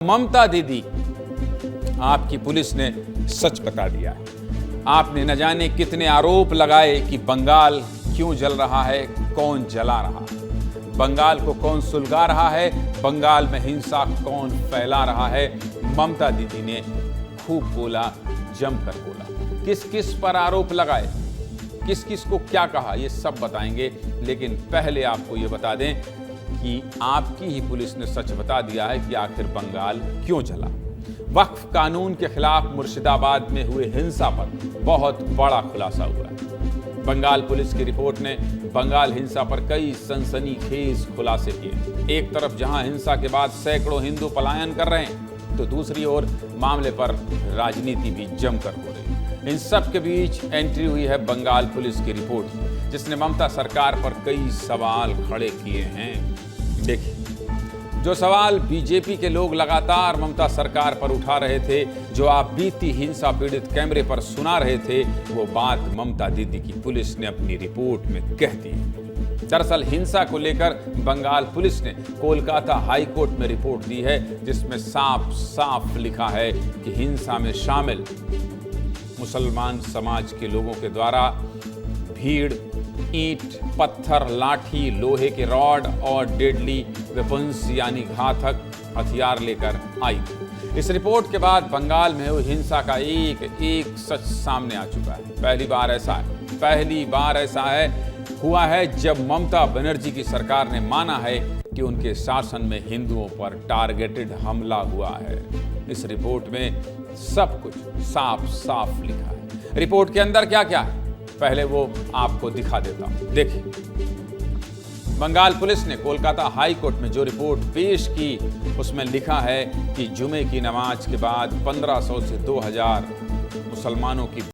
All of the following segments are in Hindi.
ममता दीदी, आपकी पुलिस ने सच बता दिया है। आपने न जाने कितने आरोप लगाए कि बंगाल क्यों जल रहा है, कौन जला रहा है, बंगाल को कौन सुलगा रहा है, बंगाल में हिंसा कौन फैला रहा है। ममता दीदी ने खूब बोला, जमकर बोला। किस किस पर आरोप लगाए, किस किस को क्या कहा, ये सब बताएंगे। लेकिन पहले आपको ये बता दें कि आपकी ही पुलिस ने सच बता दिया है कि आखिर बंगाल क्यों जला। वक्फ कानून के खिलाफ मुर्शिदाबाद में हुए हिंसा पर बहुत बड़ा खुलासा हुआ है। बंगाल पुलिस की रिपोर्ट ने बंगाल हिंसा पर कई सनसनीखेज खुलासे किए। एक तरफ जहां हिंसा के बाद सैकड़ों हिंदू पलायन कर रहे हैं, तो दूसरी ओर मामले पर राजनीति भी जमकर हो रही है। इन सब के बीच एंट्री हुई है बंगाल पुलिस की रिपोर्ट, जिसने ममता सरकार पर कई सवाल खड़े किए हैं। देखिए, जो सवाल बीजेपी के लोग लगातार ममता सरकार पर उठा रहे थे, जो आप बीती हिंसा पीड़ित कैमरे पर सुना रहे थे, वो बात ममता दीदी की पुलिस ने अपनी रिपोर्ट में कह दी। दरअसल हिंसा को लेकर बंगाल पुलिस ने कोलकाता हाई कोर्ट में रिपोर्ट दी है, जिसमें साफ साफ लिखा है कि हिंसा में शामिल मुसलमान समाज के लोगों के द्वारा भीड़ ईंट, पत्थर, लाठी, लोहे के रॉड और डेडली वेपन्स यानी घातक हथियार लेकर आई। इस रिपोर्ट के बाद बंगाल में हुई हिंसा का एक एक सच सामने आ चुका है। पहली बार ऐसा हुआ है जब ममता बनर्जी की सरकार ने माना है कि उनके शासन में हिंदुओं पर टारगेटेड हमला हुआ है। इस रिपोर्ट में सब कुछ साफ साफ लिखा है। रिपोर्ट के अंदर क्या क्या है, पहले वो आपको दिखा देता हूं। देखिए, बंगाल पुलिस ने कोलकाता हाई कोर्ट में जो रिपोर्ट पेश की, उसमें लिखा है कि जुमे की नमाज के बाद 1500 से 2000 मुसलमानों की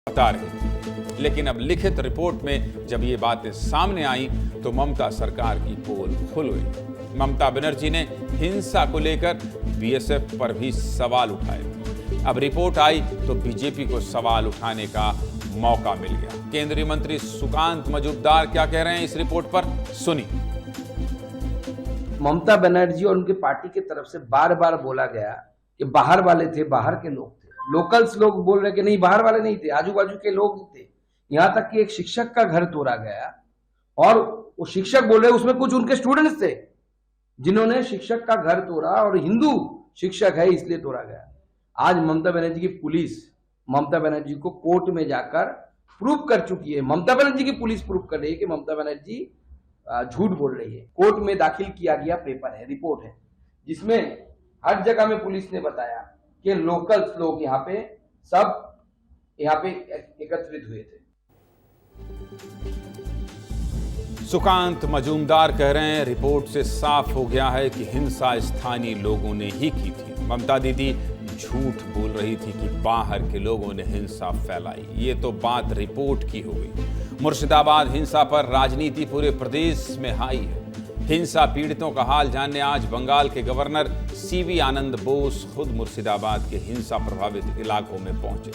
बता रही। लेकिन अब लिखित रिपोर्ट में जब ये बातें सामने आई तो ममता सरकार की पोल खुल गई। ममता बनर्जी ने हिंसा को लेकर बीएसएफ पर भी सवाल उठाए। अब रिपोर्ट आई तो बीजेपी को सवाल उठाने का मौका मिल गया। केंद्रीय मंत्री सुकांत मजूमदार क्या कह रहे हैं इस रिपोर्ट पर, सुनिए। ममता बनर्जी और उनकी पार्टी की तरफ से बार बार बोला गया कि बाहर वाले थे, बाहर के लोग थे। लोकल्स लोग बोल रहे कि नहीं, बाहर वाले नहीं थे, आजू बाजू के लोग थे। यहां तक कि एक शिक्षक का घर तोड़ा गया और वो शिक्षक बोल रहे उसमें कुछ उनके स्टूडेंट्स थे जिन्होंने शिक्षक का घर तोड़ा और हिंदू शिक्षक है इसलिए तोड़ा गया। आज ममता बनर्जी की पुलिस ममता बनर्जी को कोर्ट में जाकर प्रूव कर चुकी है। ममता बनर्जी की पुलिस प्रूव कर रही है कि ममता बनर्जी झूठ बोल रही है। कोर्ट में दाखिल किया गया पेपर है, रिपोर्ट है, जिसमें हर जगह में पुलिस ने बताया कि लोकल्स लोग यहाँ पे एकत्रित हुए थे। सुकांत मजूमदार कह रहे हैं, रिपोर्ट से साफ हो गया है कि हिंसा स्थानीय लोगों ने ही की थी। ममता दीदी झूठ बोल रही थी कि बाहर के लोगों ने हिंसा फैलाई। ये तो बात रिपोर्ट की हो गई। मुर्शिदाबाद हिंसा पर राजनीति पूरे प्रदेश में हाई है। हिंसा पीड़ितों का हाल जानने आज बंगाल के गवर्नर सीवी आनंद बोस खुद मुर्शिदाबाद के हिंसा प्रभावित इलाकों में पहुंचे।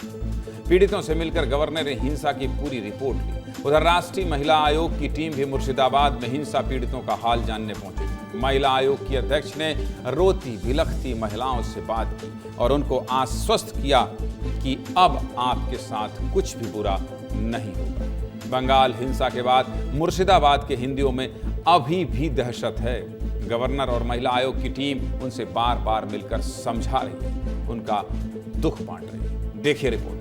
पीड़ितों से मिलकर गवर्नर ने हिंसा की पूरी रिपोर्ट ली। उधर राष्ट्रीय महिला आयोग की टीम भी मुर्शिदाबाद में हिंसा पीड़ितों का हाल जानने पहुंची। महिला आयोग की अध्यक्ष ने रोती बिलखती महिलाओं से बात की और उनको आश्वस्त किया कि अब आपके साथ कुछ भी बुरा नहीं होगा। बंगाल हिंसा के बाद मुर्शिदाबाद के हिंदुओं में अभी भी दहशत है। गवर्नर और महिला आयोग की टीम उनसे बार बार मिलकर समझा रही है, उनका दुख बांट रही है। देखिए रिपोर्ट।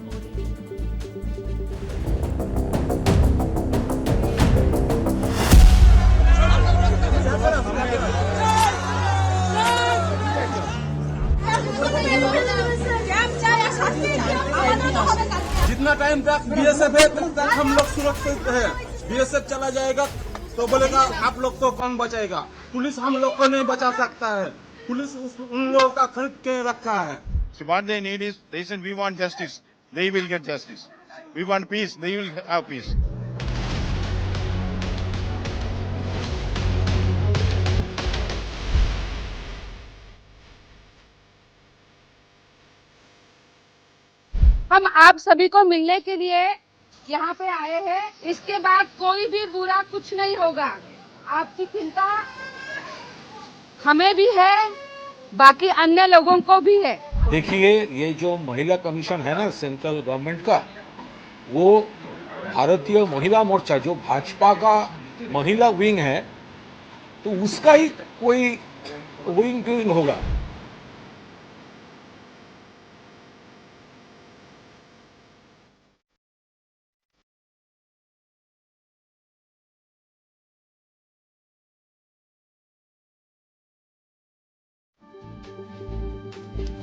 जितना टाइम तक बीएसएफ है तब तक हम लोग सुरक्षित है। बीएसएफ चला जाएगा तो बोलेगा आप लोग को कौन बचाएगा। पुलिस हम लोग को नहीं बचा सकता है। पुलिस उन लोगों का खरीद के रखा है। So what they need is, they said we want justice, they will get justice. We want peace, they will have peace. हम आप सभी को मिलने के लिए यहाँ पे आए हैं। इसके बाद कोई भी बुरा कुछ नहीं होगा। आपकी चिंता हमें भी है, बाकी अन्य लोगों को भी है। देखिए, ये जो महिला कमीशन है ना सेंट्रल गवर्नमेंट का, वो भारतीय महिला मोर्चा जो भाजपा का महिला विंग है, तो उसका ही कोई विंग होगा।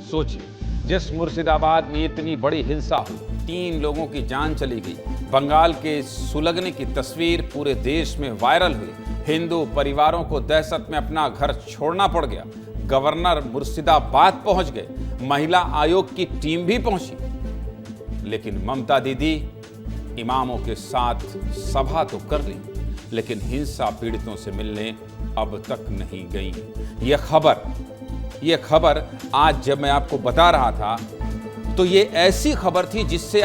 सोचिए, जिस मुर्शिदाबाद में इतनी बड़ी हिंसा हुई, 3 लोगों की जान चली गई, बंगाल के सुलगने की तस्वीर पूरे देश में वायरल हुई, हिंदू परिवारों को दहशत में अपना घर छोड़ना पड़ गया, गवर्नर मुर्शिदाबाद पहुंच गए, महिला आयोग की टीम भी पहुंची। लेकिन ममता दीदी इमामों के साथ सभा तो कर ली, लेकिन हिंसा पीड़ितों से मिलने अब तक नहीं गई। ये खबर आज जब मैं आपको बता रहा था, तो ये ऐसी खबर थी जिससे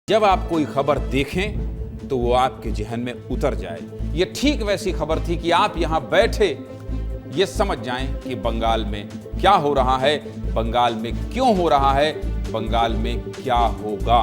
जब आप कोई खबर देखें तो वो आपके जहन में उतर जाए। ये ठीक वैसी खबर थी कि आप यहां बैठे ये समझ जाएं कि बंगाल में क्या हो रहा है, बंगाल में क्यों हो रहा है, बंगाल में क्या होगा।